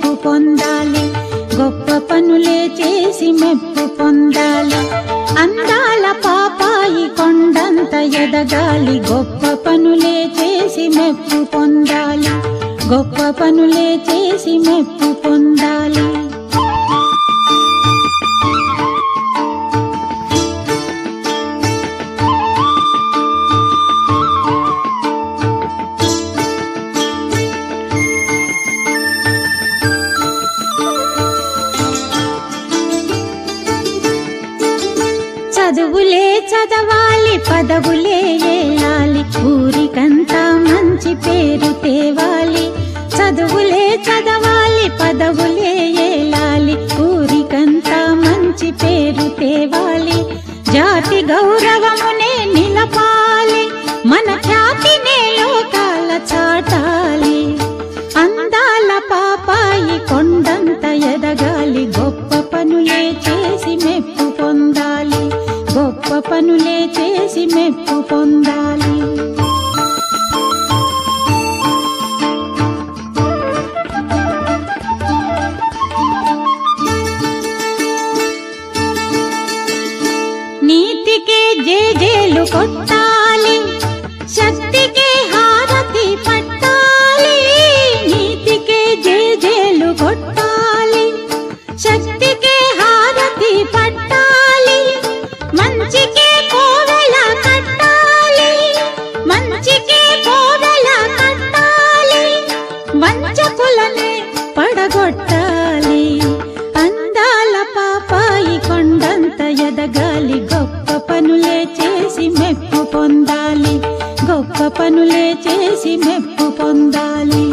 మెప్పు పొందాలి, గొప్ప పనులే చేసి మెప్పు పొందాలి. అందాల పాపాయి కొండంత ఎదగాలి, గొప్ప పనులే చేసి మెప్పు పొందాలి, గొప్ప పనులే చేసి మెప్పు పొందాలి. చదువులే చదవాలి, పదవులే ఏలాలి, ఊరికంతా మంచి పేరు తేవాలి. చదువులే చదవాలి, పదవులే ఏలాలి, ఊరికంతా మంచి పేరు తేవాలి. జాతి గౌరవమునే నిలపాలి, మన ఖ్యాతినే లోకాల చాటాలి. అందాల పాపాయి కొండంత ఎదగాలి, గొప్ప పనులే చేసి మెప్పు పొందాలి, గొప్ప పనులే చేసి మెప్పు పొందాలి. నీతికే జేజేలు కొట్టాలి, శక్తికే హారతి పట్టాలి. నీతికే జేజేలు కొట్టాలి, శక్తికే హారతి పట్టాలి. మంచికే కోవెల కట్టాలి, మంచికే కోవెల కట్టాలి. వంచకులనే పడగొట్టాలి. అందాల పాపాయి కొండంత ఎదగాలి, గొప్ప పనులే చేసి మెప్పు పొందాలి, గొప్ప పనులే చేసి మెప్పు పొందాలి.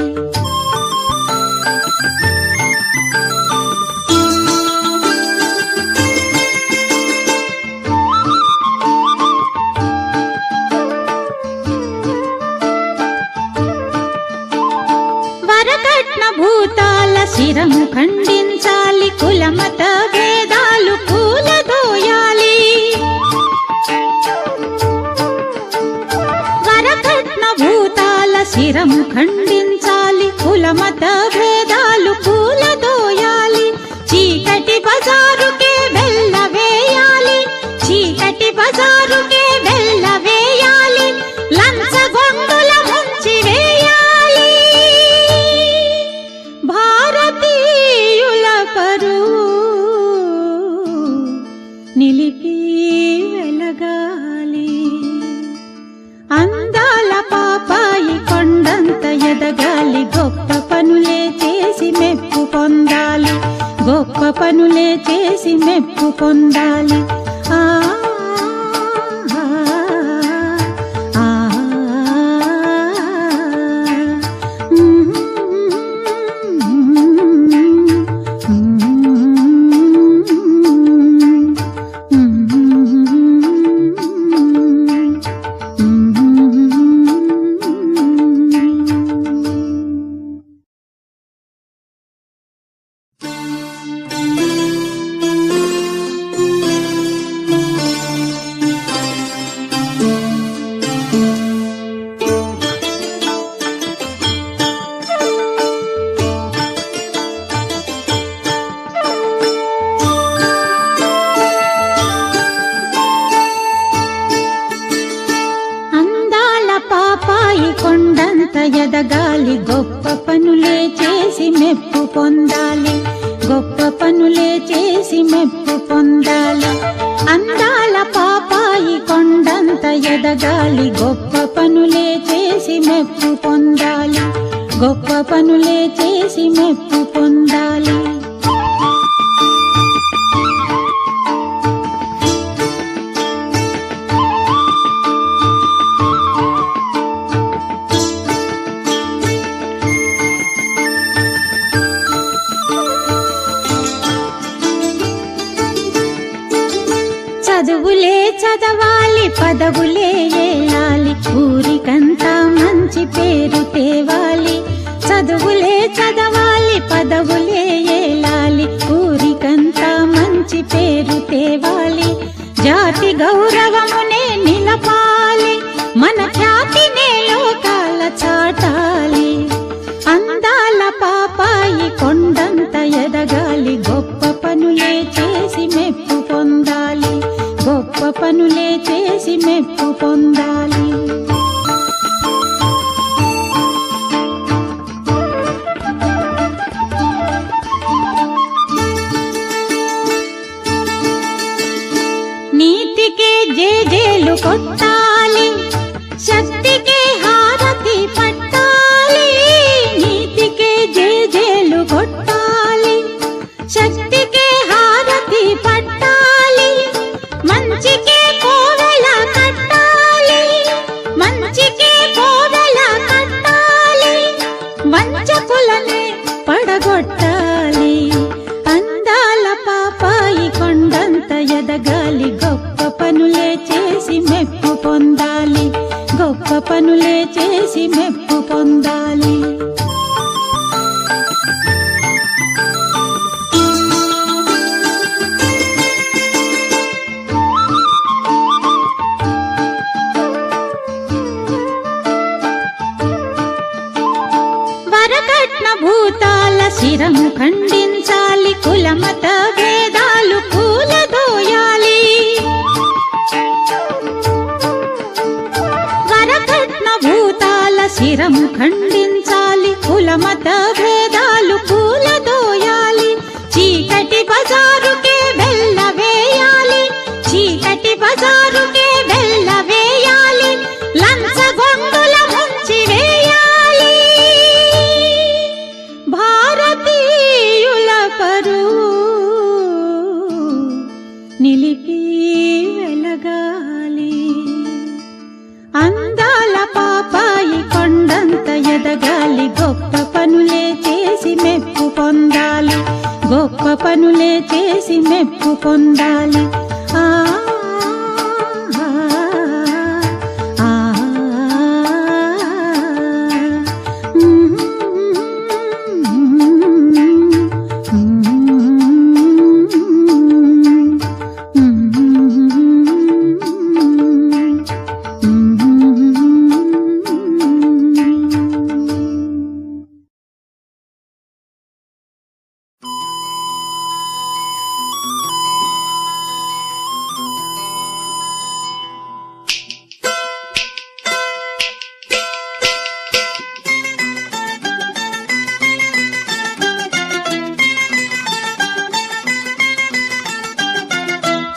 వరకట్న భూతాల శిరము ఖండించాలి, కులమత భేదాలు కూలదోయాలి. వరకట్న భూతాల శిరము ఖండించాలి, కులమత భేదాలు కూలదోయాలి. చీకటి బజారుకే వెళ్ళవేయాలి, చీకటి బజారుకే వెళ్ళవేయాలి. లంచగొండుల ముంచి వేయాలి. భారతీయుల పరువు నిలిపి వెలగాలి. అందాల పాపాయి కొండంత ఎదగాలి, గొప్ప పనులే చేసి మెప్పు పొందాలి, గొప్ప పనులే చేసి మెప్పు పొందాలి. ఆ కొండంత ఎదగాలి, గొప్ప పనులే చేసి మెప్పు పొందాలి, గొప్ప పనులే చేసి మెప్పు పొందాలి. అందాల పాపాయి కొండంత ఎదగాలి, గొప్ప పనులే చేసి మెప్పు పొందాలి, గొప్ప పనులే చేసి మెప్పు పొందాలి. చదువులే చదవాలి, పదవులే ఏలాలి, ఊరికంతా మంచి పేరు తేవాలి. చదువులే చదవాలి, పదవులే ఏలాలి, ఊరికంతా మంచి పేరు తేవాలి. జాతి గౌరవమునే నిలపాలి, మన ఖ్యాతినే లోకాల చాటాలి. అందాల పాపాయి కొండంత ఎదగాలి, గొప్ప పనులే చేసి మెప్పు పొందాలి, గొప్ప పనులే చేసి మెప్పు పొందాలి. నీతికే జేజేలు కొట్టాలి, శక్తికే హారతి పట్టాలి. నీతికే జేజేలు కొట్టాలి, శక్తికే హారతి పట్టాలి. మంచికే కోవెల కట్టాలి, మంచికే కోవెల కట్టాలి. వంచకులనే పడగొట్టాలి, అందాల పాపాయి కొండంత ఎదగాలి, గొప్ప పనులే చేసి మెప్పు పొందాలి, గొప్ప పనులే చేసి మెప్పు పొందాలి. వరకట్న భూతాల శిరము ఖండించాలి, కులమత భేదాలు కూలదోయాలి. వరకట్న భూతాల శిరము ఖండించాలి, కులమత భేదాలు కూలదోయాలి. చీకటి బజారుకే బెల్ల వేయాలి, చీకటి బజారుకే బెల్ల వేయాలి. లంచ గొంగుల ముంచి వేయాలి, భారతీయుల పరువు నిలిపి వెలగాలి. అందాల పాపాయి కొండంత ఎదగాలి, గొప్ప పనులే చేసి మెప్పు పొందాలి, గొప్ప పనులే చేసి మెప్పు పొందాలి. ఆ ఆ, ఆ,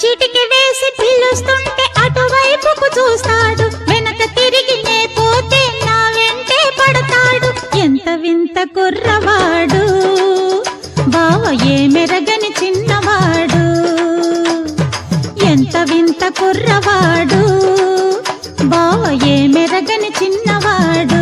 చిటికి వేసి పిలుస్తుంటే అటువైపుకు చూస్తాడు, వెనక తిరిగి నే పోతే నా వెంటే పడతాడు. ఎంత వింత కుర్రవాడు, బావ ఏ మెరగని చిన్నవాడు. ఎంత వింత కుర్రవాడు, బావ ఏ మెరగని చిన్నవాడు.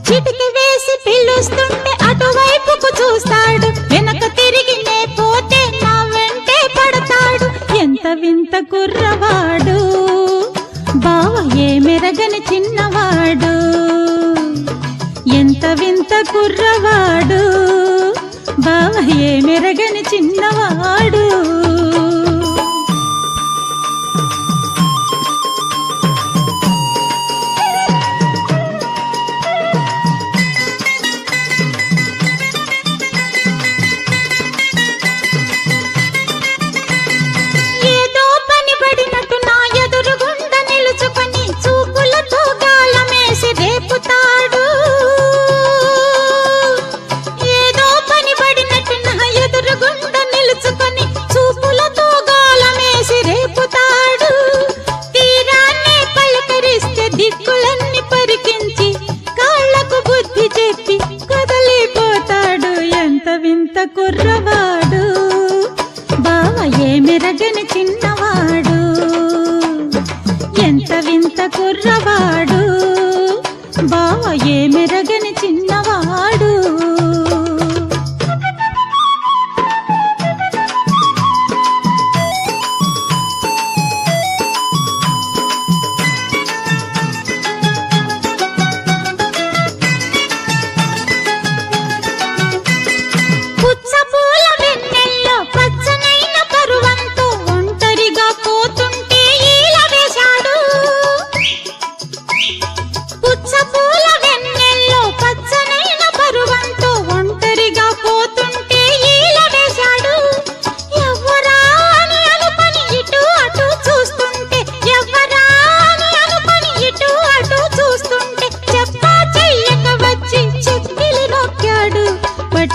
చిటికి వేసి పిలుస్తుంటే అటువైపుకు చూస్తాడు, వెనక తిరిగి నే పోతే నా వెంటే పడతాడు. ఎంత వింత కుర్రవాడు, బావ ఏ మెరగని చిన్నవాడు. ఎంత వింత కుర్రవాడు, బావ ఏ మెరగని చిన్నవాడు. ఏదో పని పడినట్టు నా ఎదురుగుండ నిలుచుకొని చూపులతో గాలమేసి రేపుతాడు. ఏదో పని పడినట్టు నా ఎదురుగుండ నిలుచుకొని చూపులతో గాలమేసి రేపుతాడు. తీరాన్నే పలకరిస్తే దిక్కులన్నీ పరికించి కాళ్లకు బుద్ధి చెప్పి కదలిపోతాడు. ఎంత వింత కుర్రవాడు, బావ ఏ మెరగని చిన్నవాడు. ఎంత వింత కుర్రవాడు, బావ ఏ మెరగని చిన్నవాడు. పుచ్చపు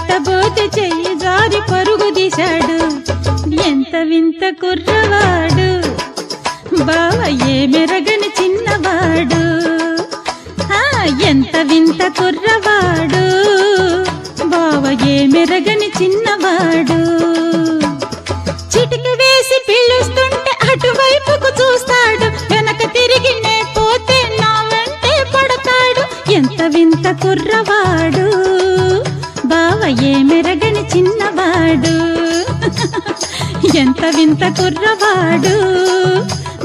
పట్టబోతే చెయ్యి జారి పరుగు తీశాడు. ఎంత వింత కుర్రవాడు బావ ఏమెరగని చిన్నవాడు. ఎంత వింత కుర్రవాడు బావ ఏమెరగని చిన్నవాడు. చిటిక వేసి పిలుస్తుంటే అటువైపుకు చూస్తాడు, వెనక తిరిగి నే పోతే నా వెంటే పడతాడు. ఎంత వింత కుర్రవాడు బావ ఏమెరగని చిన్నవాడు. ఎంత వింత కుర్రవాడు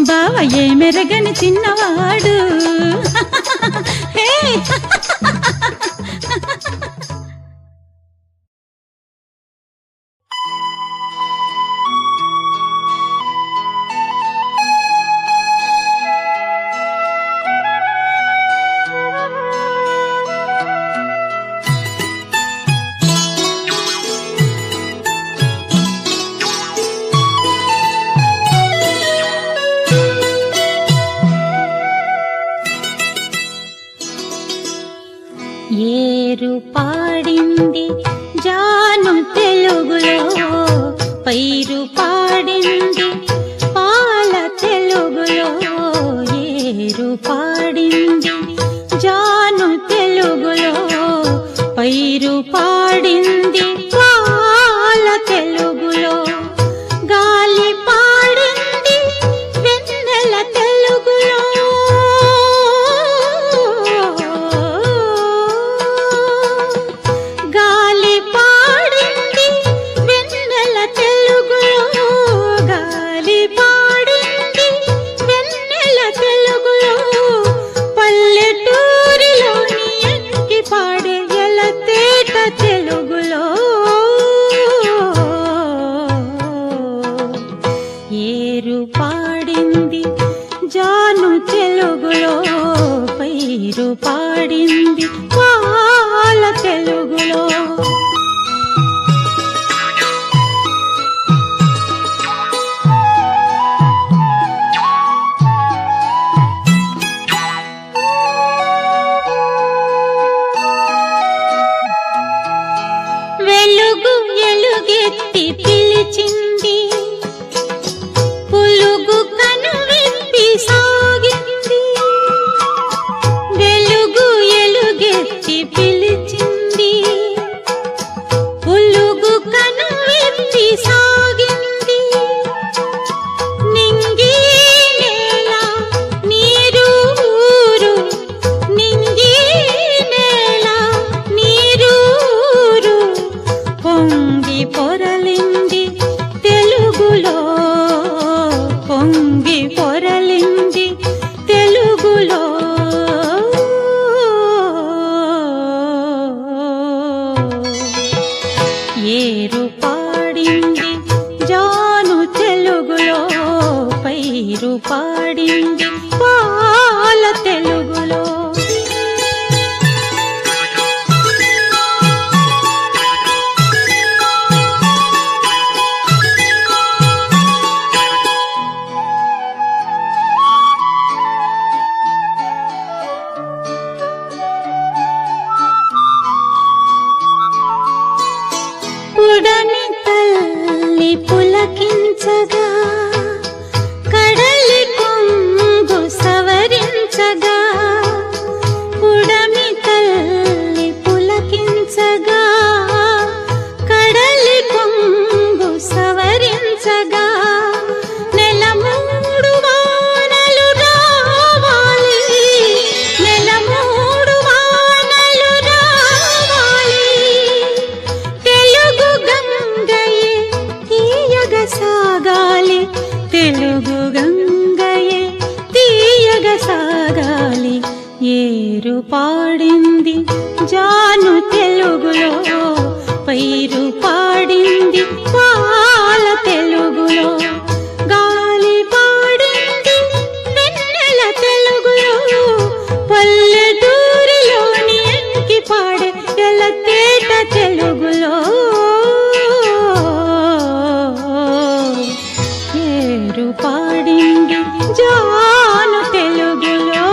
బావ ఏమెరగని చిన్నవాడు. ఏరు పాడింది జాను తెలుగులో, పైరు పాడింది పాల తెలుగులో. ఏరు పాడింది జాను తెలుగులో, పైరు పాడింది పాల తెలుగులో. గాలి పాడింది వెన్నెల తెలుగులో. గాలి పాడింది వెన్నెల తెలుగులో. గాలి పాడింది వెన్నెల తెలుగులో. పల్లెటూరిలోని ఎంకి పాడే ఎలతేట తెలుగులో. ఏరు పాడింది జాను తెలుగులో, పైరు పాడింది పాల తెలుగులో. వెలుగు ఎలుగెత్తి పిలిచింది, పులుగు కనువిప్పి సాగింది. వెలుగు ఎలుగెత్తి పిలిచింది, పులుగు కనువిప్పి సాగింది. నింగి నేల నీరూరు, నింగి నేల నీరూరు పొంగి పొరలింది తెలుగులో. పొంగి పొరలింది తెలుగులో. ఏరు పాడింది జాను తెలుగులో, పైరు పాడింది పాల తెలుగులో. పుడమి తల్లి పులకించగా, కడలి కొంగు సవరించగా. పుడమి తల్లి పులకించగా, కడలి కొంగు సవరించగా. నెల మూడు వానలు రావాలి, నెల మూడు వానలు రావాలి. తెలుగు గంగయే తీయగ సాగాలి, తెలుగు గంగయే తీయగ సాగాలి. ఏరు పాడింది జాను తెలుగులో, పైరు పాడింది పాల తెలుగులో. గాలి పాడింది వెన్నెల తెలుగులో. పల్లెటూరిలోని ఎంకి పాడే ఎలతేట తెలుగులో. ఏరు పాడింది జాను తెలుగులో.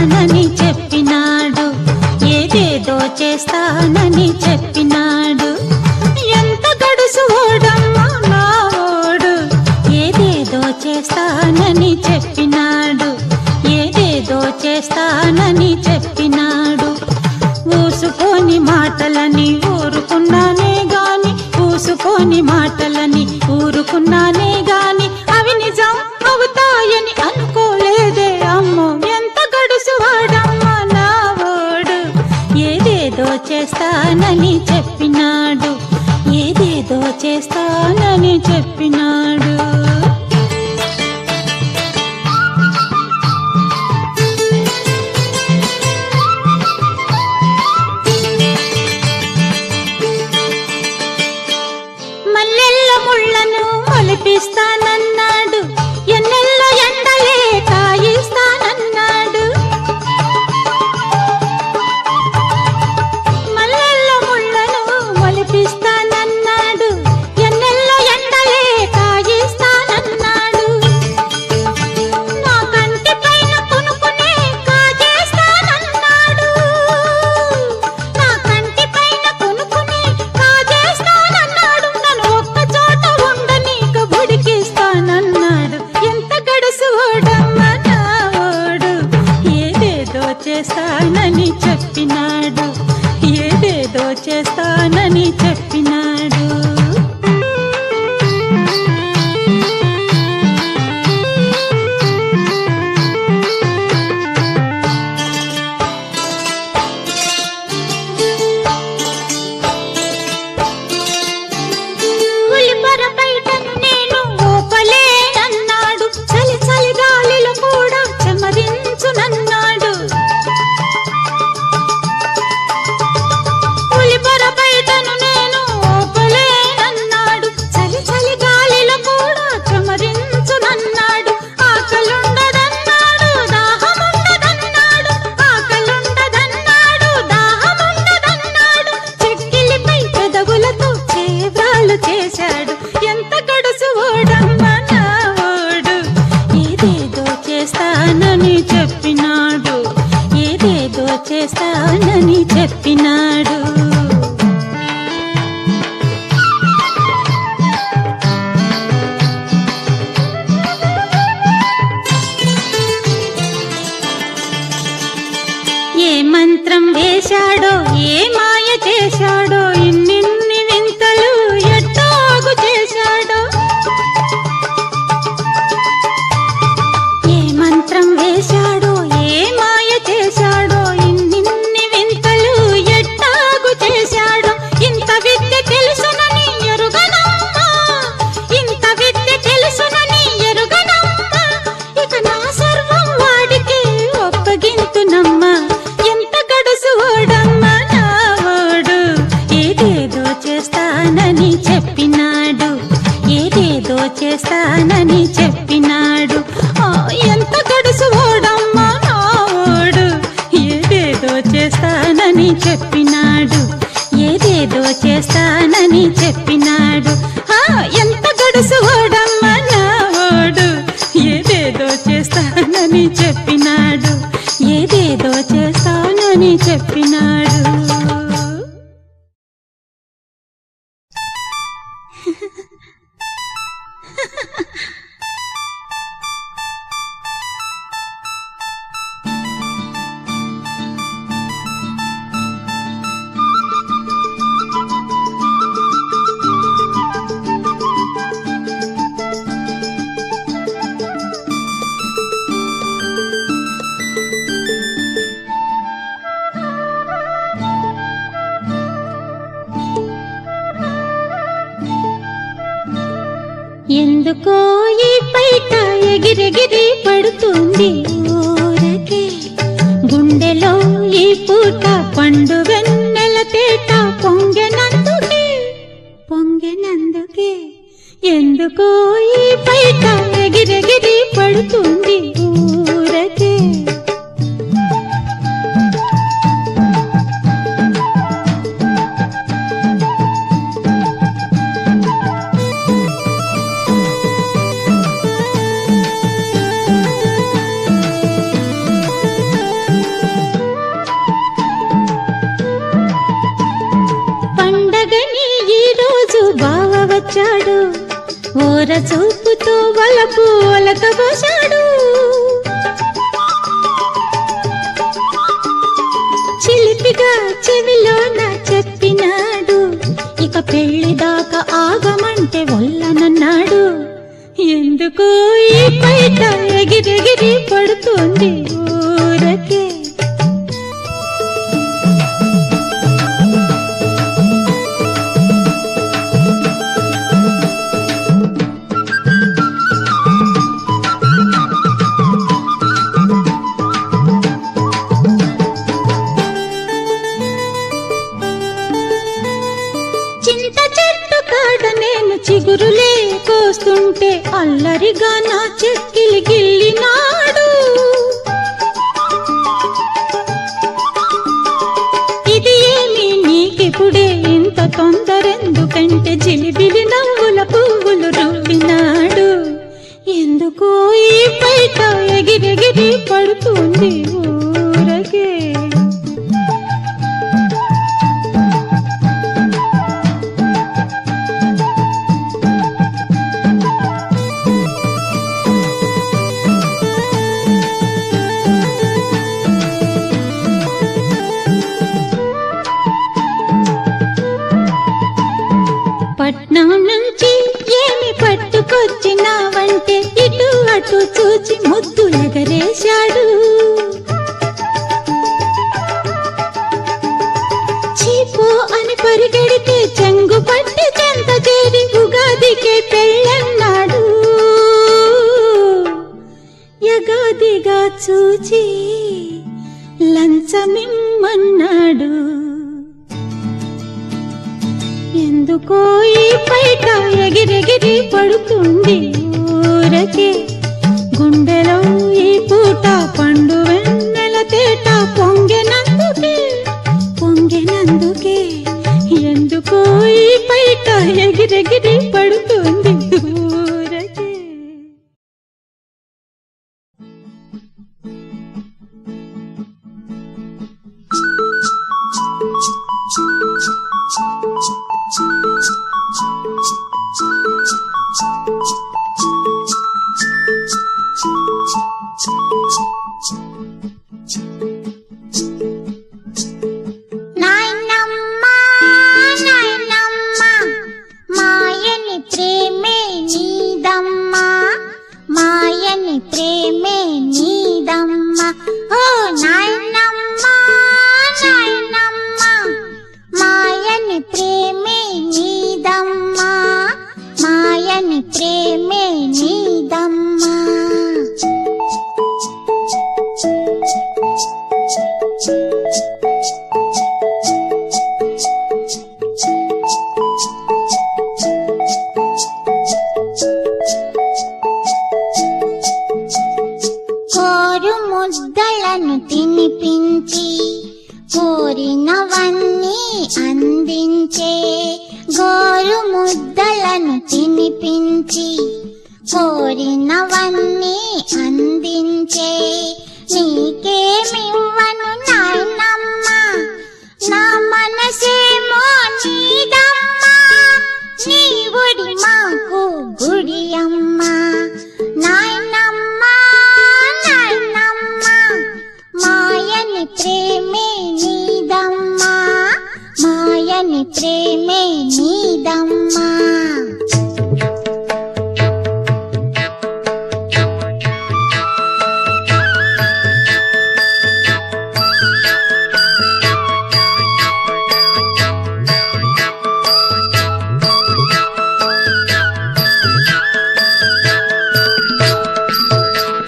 చేస్తానని చెప్పినాడు, ఏదేదో చేస్తానని చెప్పినాడు. ఎంత గడుసు ఓడమ్మా నా ఓడు, ఏదేదో చేస్తానని చెప్పినాడు, ఏదేదో చేస్తానని చెప్పినాడు. ఊసుకొని మాటలని ఊరుకున్నానే గాని, ఊసుకొని మాటలని ఊరుకున్నానే గాని, అవి నిజం అవుతాయని అనుకోలేదే అమ్మో. ఎంత గడుసు వాడమ్మా నా ఓడు, ఏదేదో చేస్తానని చెప్పినాడు, ఏదేదో చేస్తానని చెప్పినాడు. మల్లెల్ల ముళ్ళను మొలిపిస్తానన్నాడు, ఎన్నెల్లో ఎండలే కాయిస్తానన్నాడు. మల్లెల్ల ముళ్ళను మొలిపిస్తానన్నాడు, ఎన్నెల్లో ఎండలే కాయిస్తానన్నాడు. నా కంటి పైన కొనుక్కునే కాజేస్తానన్నాడు, నా కంటి పైన కొనుక్కునే కాజేస్తానన్నాడు. నన్ను ఒక్క చోట ఉండనీక ఉడికిస్తానన్నాడు. ఎంత గడుసు ఓడమ్మా నా ఓడు, ఏదేదో చేస్తానని చెప్పినాడు, ఏదేదో చేస్తానని చెప్పినాడు. ఉలిపర బయటను నేను ఊపలేనన్నాడు, చలి చలి గాలిలో కూడా చెమరించునన్నాడు. ఉలిపర బయటను నేను ఊపలేనన్నాడు, చలి చలి గాలిలో కూడా చెమరించునన్నాడు. ఆకలుండదన్నాడు, దాహముండదన్నాడు, ఆకలుండదన్నాడు, దాహముండదన్నాడు. చెక్కిలిపై పెదవులతో చేవ్రాలు చేశాడు. ఎంత గడుసు ఓడమ్మా నా ఓడు, ఏదేదో చేస్తానని చెప్పినాడు, ఏదేదో చేస్తానని చెప్పినాడు. ఏ మంత్రం వేశాడో, ఏ మాయ చేశాడో, ఇన్నిన్ని వింతలు ఎట్టాగు చేశాడో. ఏ మంత్రం వేశాడో, ఏ మాయ చేశాడో, ఇన్నిన్ని వింతలు ఎట్టాగు చేశాడో. ఇంత విద్య తెలుసునని ఎరుగనమ్మా, ఇంత విద్య తెలుసునని ఎరుగనమ్మా, ఇక నా సర్వం వాడికి ఒప్పగింతునమ్మా. ఎంత గడుసు ఓడమ్మా నా ఓడు, ఏదేదో చేస్తానని చెప్పినాడు, ఏదేదో చేస్తానని చెప్పినాడు. ఎంత గడుసు ఓడమ్మా నా ఓడు, ఏదేదో చేస్తానని చెప్పినాడు, ఏదేదో చేస్తానని చెప్పినాడు. ఎంత గడుసు ఓడమ్మా నా ఓడు, ఏదేదో చేస్తానని చెప్పినాడు, ఏదేదో చేస్తానని చెప్పినాడు. ఎందుకో ఈ పైట ఎగిరెగిరి పడుతుంది ఊరకే, గుండెలో ఈ పూట పండు వెన్నెల తేట పొంగెనందుకే, పొంగెనందుకే. ఎందుకో ఈ పైట ఎగిరెగిరి పడుతుంది ఊరకే. వచ్చాడు, ఓర చూపుతో వలపు ఒలకబోశాడు. చిలిపిగా చెవిలోన చెప్పినాడు, ఇక పెళ్లిదాకా ఆగమంటే వల్లనన్నాడు. ఎందుకో ఈ బయట ఎగిరెగిరి పడుతుంది ఊరకే. చింత చెట్టు కాడ నేను చిగురులే కోస్తుంటే అల్లరిగా నా చెక్కిలి గిల్లినాడు. ఇది ఏమి నీకిప్పుడే ఇంత తొందరెందుకంటే జిలిబిలి నవ్వుల పువ్వులు రువ్వినాడు. ఎందుకో ఈ బయట ఎగిరెగిరి పడుతుంది ఊరకే. పట్నం నుంచి ఏమి పట్టుకొచ్చినావంటే ఇటు అటు చూచి ముద్దులెగరేశాడు. చీపో అని పరిగెడితే చెంగు పట్టి చెంత చేరి ఉగాదికే పెళ్ళన్నాడు. యగాదిగా చూచి లంచమిమ్మన్నాడు. ఎందుకో ఈ బయట ఎగిరెగిరి పడుతుంది ఊరకే. గుండెలో ఈ పూట పండు వెన్నెల తేట పొంగెనందుకే పొంగెనందుకే. ఎందుకో ఈ బయట ఎగిరెగిరి పడుతుంది ఊరకే. నాయనమ్మ నాయనమ్మ మాయని ప్రేమే నీదమ్మ, మాయని ప్రేమే నీదమ్మ. ఓ నాయనమ్మ నాయనమ్మ మాయని ప్రేమే నీదమ్మ, మాయని ప్రేమే నీదమ్మ. కోరు ముద్దలను తినిపించి కోరినవన్నీ అందించే, గోరు ముద్దలను తినిపించి కోరినవన్నీ అందించే. నీకేమివ్వను నాయనమ్మ, నా మనసేమో నీదమ్మ, నీ ఒడి మాకు గుడి అమ్మ. నాయనమ్మ నాయనమ్మ మాయని ప్రేమే నీదమ్మ, మాయని ప్రేమే నీదమ్మ.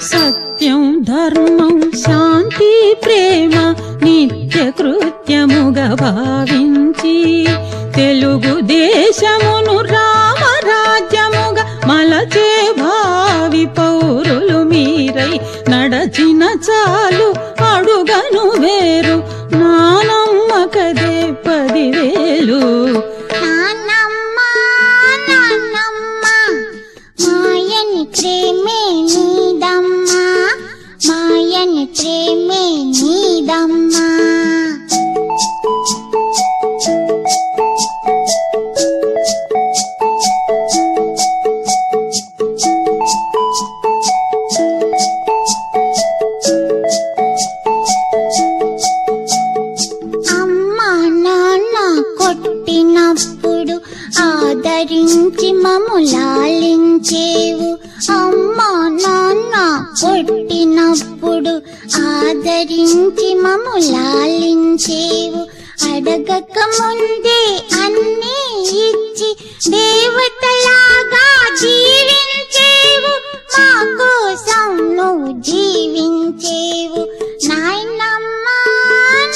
సత్యం ధర్మం శాంతి ప్రేమ నిత్య కృత్యముగా భావించి తెలుగు దేశమును రామరాజ్యముగా మలచే భావి పౌరులు మీరై నడచిన చాలు అడుగను వేరు, నా నమ్మకదే 10,000. నాన్నమ్మ నాన్నమ్మ మాయని ప్రేమే నీదమ్మ, మాయని ప్రేమే నీదమ్మ. దీవించేవు అడగక ముందే అన్నీ ఇచ్చి దేవతలాగా జీవించేవు మా కోసం నువ్వు జీవించేవు నాయనమ్మ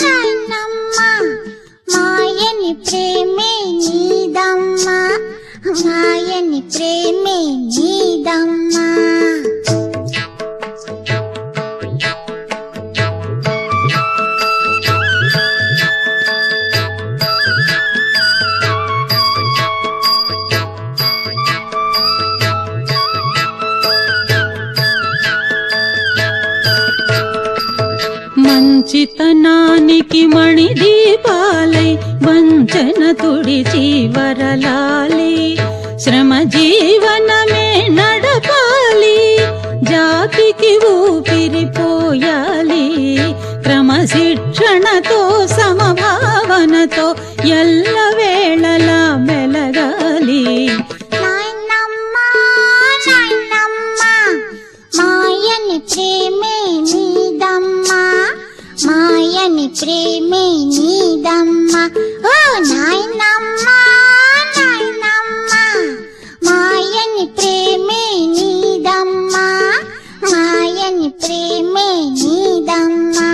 నాయనమ్మ మాయని ప్రేమే నీదమ్మా మాయని ప్రేమే నీదమ్మా మంచితనానికి మణిదీపాలై వంచన తుడిచి వరలాలి శ్రమ జీవనమే నడపాలి జాతికి ఊపిరిపోయాలి క్రమశిక్షణతో సమభావనతో ఎల్లవేళలా మెలగాలి నాయనమ్మ నాయనమ్మ మాయని ప్రేమే నీదమ్మా మాయని ప్రేమే నీదమ్మా ఓ నాయనమ్మ నాయనమ్మ మాయని ప్రేమే నీదమ్మా మాయని ప్రేమే నీదమ్మా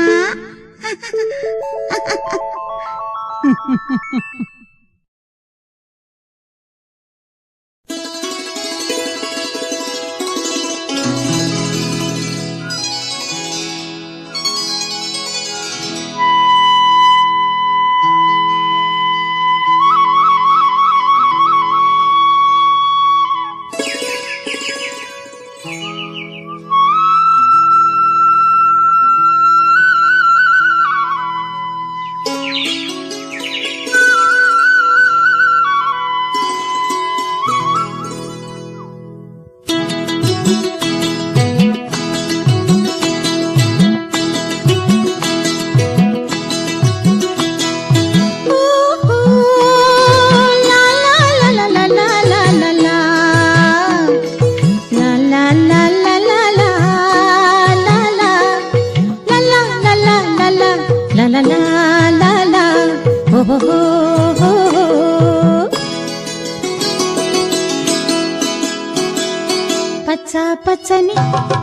పచ్చని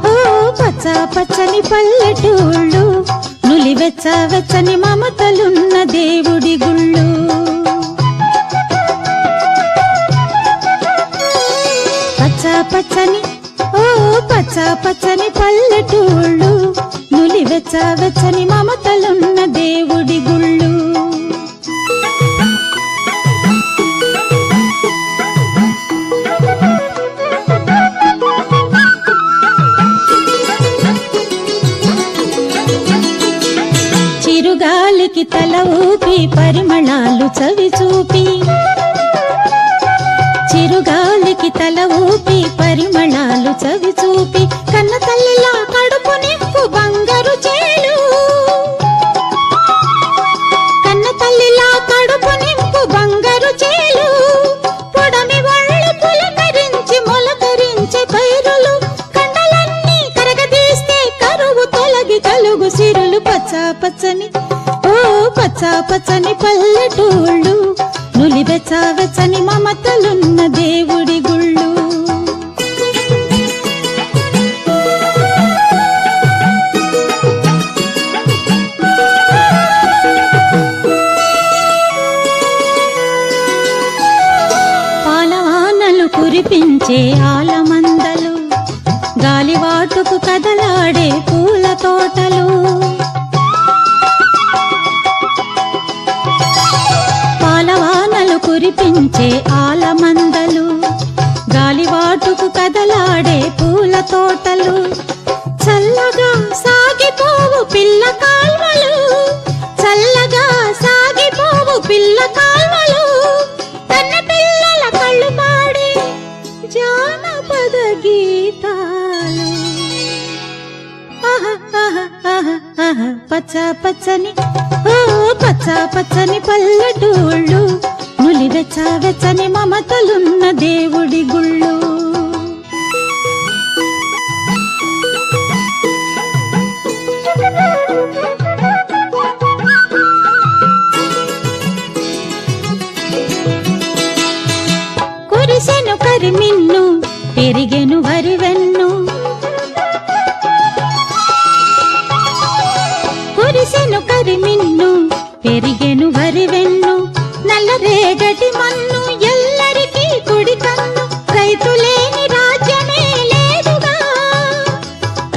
ఓ పచ్చని పల్లెటూళ్ళు నులివెచ్చని మమతలున్న దేవుడి గుళ్ళు పచ్చని ఓ పచ్చని పల్లెటూళ్ళు నులివెచ్చని మమతలున్న దేవుడి గుళ్ళు చిరుగాలికి తల ఊపి పరిమళాలు చవి చూపి చిరుగాలికి తల ఊపి పరిమళాలు చవి చూపి కన్న తల్లిలా కడుపు నింపు బంగారు చేలు కన్న తల్లిలా కడుపు నింపు బంగారు చేలు పొడమి ఒళ్ళు పులకరించి మొలకరించే పైరులు కండలన్నీ కరగదీస్తే కరువు తొలగి కలుగు సిరులు పచ్చని ఓ పచ్చని పల్లెటూళ్ళు నులివెచ్చని మమతలున్న దేవుడి గుళ్ళు పాలవానలు కురిపించే ఆలమందలు గాలివాటుకు కదలాడే పూల తోటలు పాలవానలు కురిపించే ఆలమందలు గాలివాటుకు కదలాడే పూల తోటలు చల్లగా సాగిపోవు పిల్ల కాల్వలు చల్లగా సాగిపోవు పిల్ల కాల్వలు కన్న పిల్లల కళ్ళు పాడే జానపద గీతాలు పచ్చని ఓ పచ్చని పల్లెటూళ్ళు నులివెచ్చని మమతలున్న దేవుడి గుళ్ళు ఎరిగెను వరివెన్ను నల్లరేగటి మన్ను ఎల్లరికీ కుడి కన్ను రైతులేని రాజ్యమే లేదుగా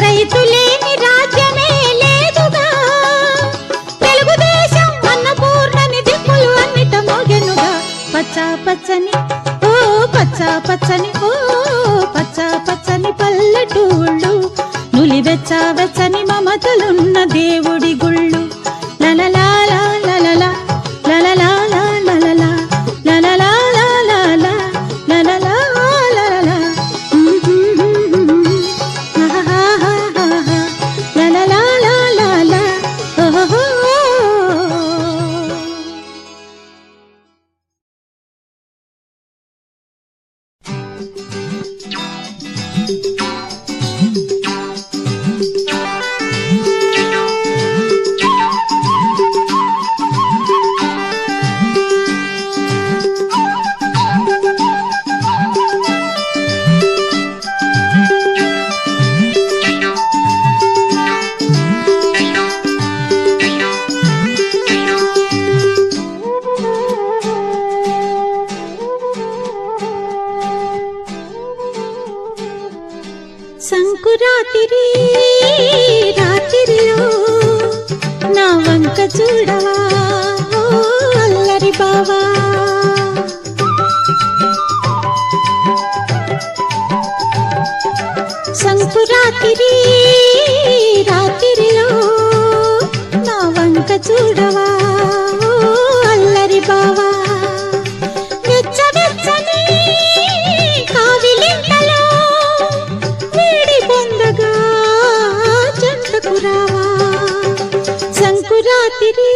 రైతులేని రాజ్యమే లేదుగా తెలుగుదేశం అన్నపూర్ణని దిక్కులు అన్నిట మోగెనుగా పచ్చా పచ్చని ఓ పచ్చా పచ్చని ఓ పచ్చా పచ్చని పల్లెటూళ్ళు నులివెచ్చా వెచ్చని మమతలున్న దేవుడి గుళ్ళు లలలా లలలా లలలా లలలా లలలా లలలా లలలా లలలా లలలా లలలా ఓహో సంకురాతిరి రాత్రిలో నా వంక చూడవా ఓ అల్లరి బావా సంకురాతిరి రాత్రిలో నా వంక చూడవా ఓ అల్లరి బావా వెచ్చ వెచ్చని కావిలింతలో వేడి పొందగా జంటకు రావా సంకురాతిరి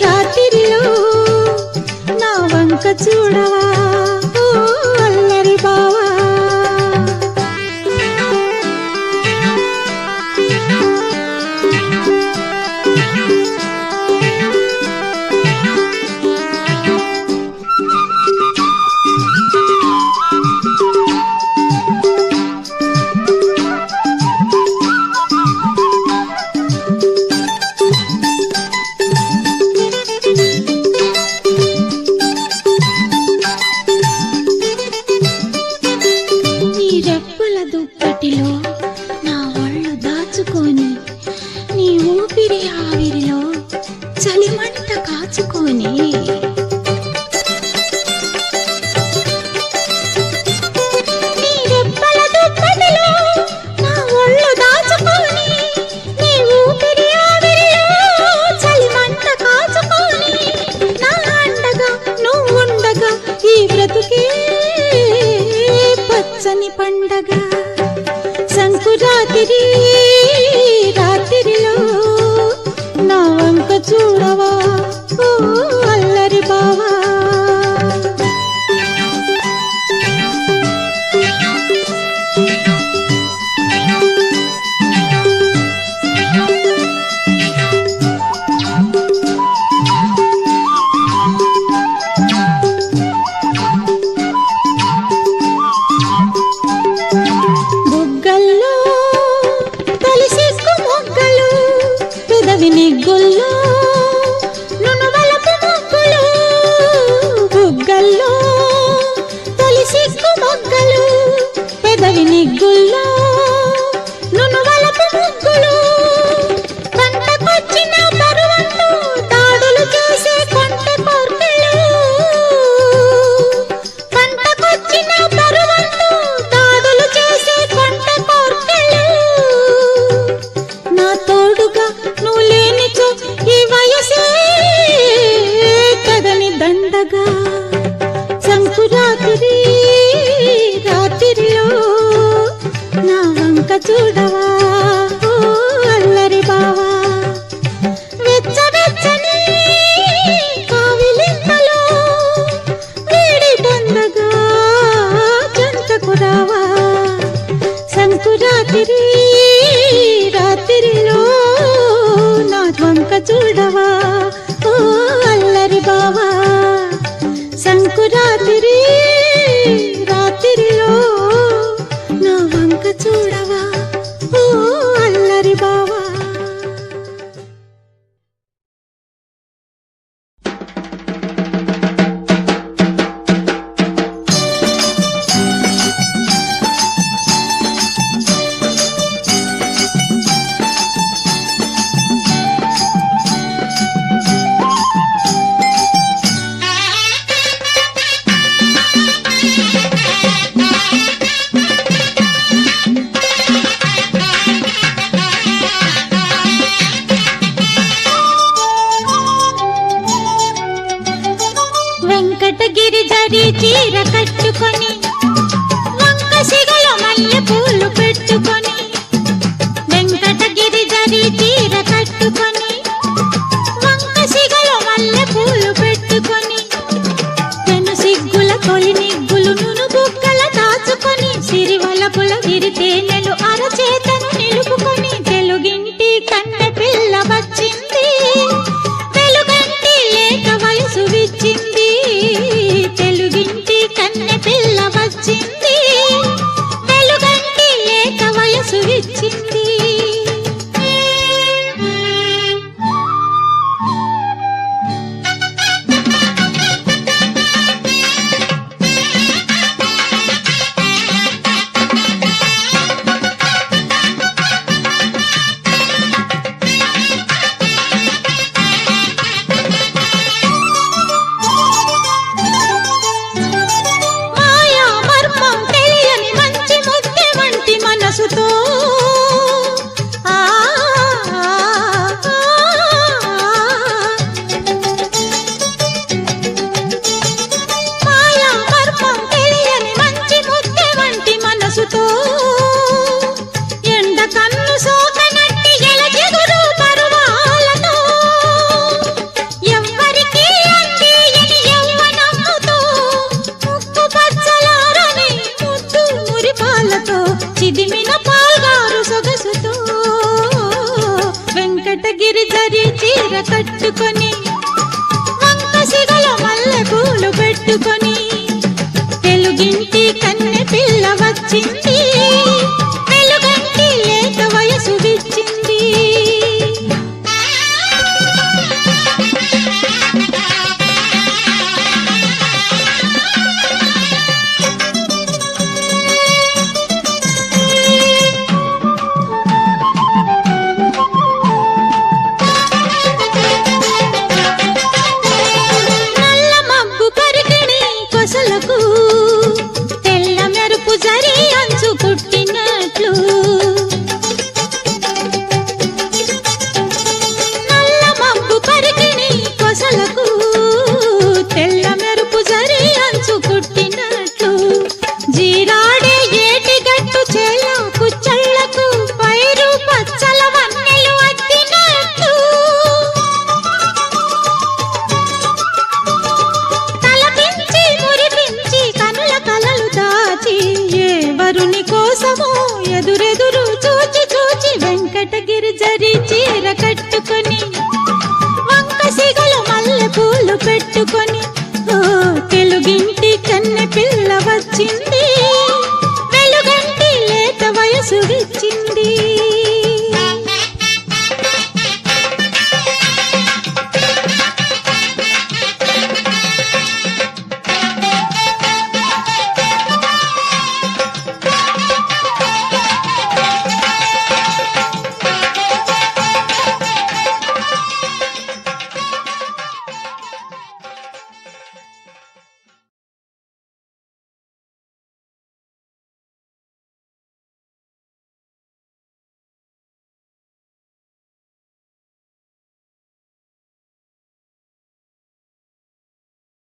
రాత్రిలో నా వంక చూడవా ఓ అల్లరి బావా దుప్పటిలో నా ఒళ్ళు దాచుకొని నీ ఊపిరి ఆవిరిలో చలిమంట కాచుకొని నీ రెప్పల దుప్పటిలో నా ఒళ్ళు దాచుకొని నీ ఊపిరి ఆవిరిలో చలిమంట కాచుకొని నా అండగా నువ్వుండగా ఈ బ్రతుకే పచ్చని పండగ సంకురాతిరి రాత్రిలో నా వంక చూడవా ఓ అల్లరి బావా బుగ్గల్లో తలిసిక్కు మొగ్గలు పెదవి నిగ్గుల్లో నునువలపు మొగ్గలు బుగ్గల్లో తలిసిక్కు మొగ్గలు పెదవి నిగ్గుల్లో నునువలపు మొగ్గలు కంటకొచ్చిన పరువంతో దాడులు చేసే కొంటె కోర్కెలు కంటకొచ్చిన పరువంతో దాడులు చేసే కొంటె కోర్కెలు నా తోడుగా నువ్వు లేనిచో ఈ వయసే కదని దండగా సంకురాతిరి రాత్రిలో నా వంక చూడవా ఓ అల్లరి బావా వెచ్చ వెచ్చని కావిలింతలో వేడి పొందగా జంటకు రావా సంకురాతిరి రాత్రిలో నా వంక చూడవా ఓ అల్లరి బావా సంకురాతిరి రాత్రిలో నా వంక చూడవా ఓ అల్లరి బావా జరీ చీర కట్టుకొని వంక సిగలో మల్లె పూలు పెట్టుకొని వెంకటగిరి జరీ చీర కట్టుకొని వంక సిగలో మల్లె పూలు పెట్టుకొని పెను సిగ్గుల తొలి నిగ్గులు నును బుగ్గల దాచుకొని సిరివలపుల విరితేనెలు అరచేతను నిలుపుకొని తెలుగింటి కన్నె పిల్ల వచ్చింది తెలుగంటి లేక వయసు విచ్చింది తెలుగింటి కన్నె పిల్ల వచ్చింది తెలుగంటి లేక వయసు విచ్చింది మాయా మర్మం తెలియని మంచి ముద్దె వంటి మనసుతో ఆ మాయా మర్మం తెలియని మంచి ముద్దె వంటి మనసుతో ఎండ కన్ను సోకనట్టి ఎలజెగురు పరువాలతో ఎవ్వరికీ అందియని యవ్వనముతో ముక్కు పచ్చలారని ముద్దు మురిపాలతో చిదిమిన పాల్గారు సొగసుతో వెంకటగిరి జరీ చీర కట్టుకొని వంక సిగలో మల్లె పూలు పెట్టుకొని తెలుగింటి కన్నె పిల్ల వచ్చింది తెలుగంటి లేక వయసు విచ్చింది నల్ల మబ్బు పరికిణి కొసలకు తెల్ల మెరుపు జరీ అంచు కుట్టినట్లు నల్ల మబ్బు పరికిణి కొసలకు తెల్ల మెరుపు జరీ అంచు కుట్టినట్లు జీరాడే ఏటి గట్టు చేల కుచ్చళ్లకు పైరు పచ్చల వన్నెలు అద్దినట్లు తలపించి మురిపించి కనుల కలలు దాచి ఏ వరుని కోసమో ఎదురెదురు చూచి చూచి వెంకటగిరి జరీ చీర కట్టుకొని వంక సిగలో మల్లె పూలు పెట్టుకొని